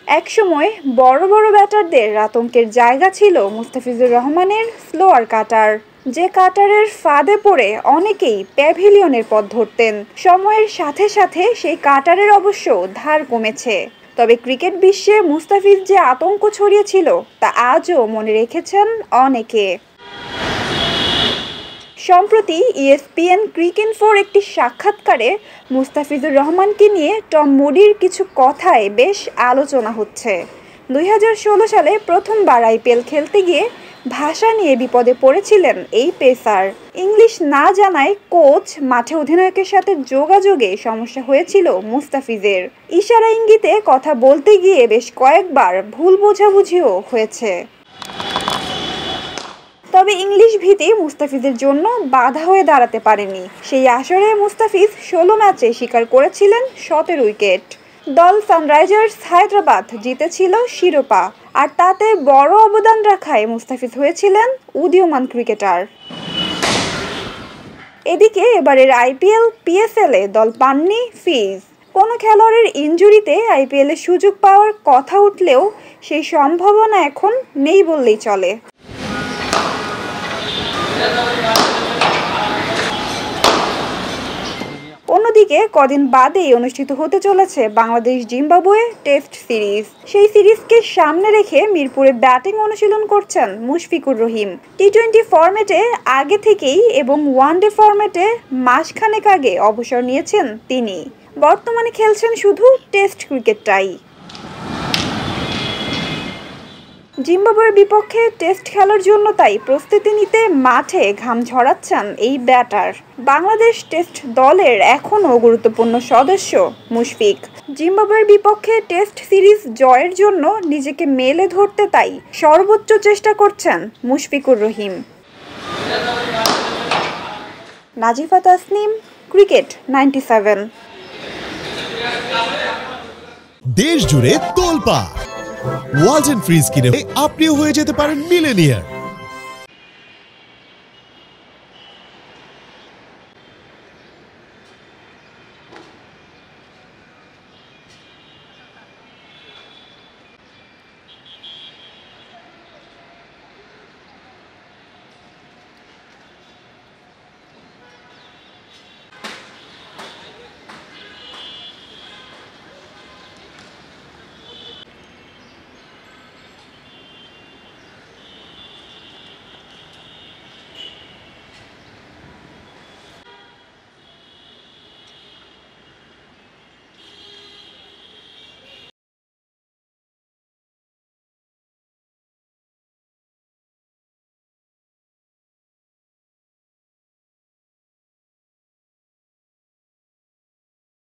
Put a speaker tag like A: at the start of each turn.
A: একসময় বড় বড় ব্যাটারদের আতঙ্কের জায়গা ছিল মুস্তাফিজুর রহমানের স্লোয়ার কাটার, যে কাটারের ফাঁদে পড়ে অনেকেই প্যাভিলিয়নের পথ ধরতেন। সময়ের সাথে সাথে সেই কাটারের অবশ্য ধার কমেছে, তবে ক্রিকেট বিশ্বে মুস্তাফিজ যে আতঙ্ক ছড়িয়েছিল তা আজও মনে রেখেছেন অনেকে। সম্প্রতি ESPN ক্রিকইনফোর একটি সাক্ষাৎকারে মুস্তাফিজুর রহমানকে নিয়ে টম মুডির কিছু কথায় বেশ আলোচনা হচ্ছে। 2016 সালে প্রথমবার IPL খেলতে গিয়ে ভাষা নিয়ে বিপদে পড়েছিলেন এই পেসার। ইংলিশ না জানায় কোচ মাঠে অধিনায়কের সাথে যোগাযোগে সমস্যা হয়েছিল মুস্তাফিজের। ইশারা ইঙ্গিতে কথা বলতে গিয়ে বেশ কয়েকবার ভুল বোঝাবুঝিও হয়েছে। তবে ইংলিশ ভীতি মুস্তাফিজের জন্য বাধা হয়ে দাঁড়াতে পারেনি। সেই আসরে মুস্তাফিজ 16 ম্যাচে শিকার করেছিলেন 17 উইকেট। দল সানরাইজার্স হায়দ্রাবাদ জিতেছিল শিরোপা, আর তাতে বড় অবদান রাখায় মুস্তাফিজ হয়েছিলেন উদীয়মান ক্রিকেটার। এদিকে এবারের IPL PSL-এ দল পাননি ফিজ। কোনো খেলোয়াড়ের ইনজুরিতে IPL-এ সুযোগ পাওয়ার কথা উঠলেও সেই সম্ভাবনা এখন নেই বললেই চলে। অন্যদিকে কদিন বাদেই অনুষ্ঠিত হতে চলেছে বাংলাদেশ জিম্বাবুয়ে টেস্ট সিরিজ। সেই সিরিজকে সামনে রেখে মিরপুরে ব্যাটিং অনুশীলন করছেন মুশফিকুর রহিম। টি-20 ফরম্যাটে আগে থেকেই এবং ওয়ানডে ফরম্যাটে মাসখানেক আগে অবসর নিয়েছেন তিনি। বর্তমানে খেলছেন শুধু টেস্ট ক্রিকেটটাই। জিম্বাবুয়ের বিপক্ষে টেস্ট খেলার জন্য তাই প্রস্তুতি নিতে মাঠে ঘাম ঝরাচ্ছেন এই ব্যাটার। বাংলাদেশ টেস্ট দলের এখনও গুরুত্বপূর্ণ সদস্য মুশফিক। জিম্বাবুয়ের বিপক্ষে টেস্ট সিরিজ জয়ের জন্য নিজেকে মেলে ধরতে তাই সর্বোচ্চ চেষ্টা করছেন মুশফিকুর রহিম। নাজিফা তাসনিম, ক্রিকেট 97।
B: দেশ জুড়ে তোলপাড় ওয়ালটন ফ্রিজ কিনে আপনিও হয়ে যেতে পারেন মিলেনিয়ার।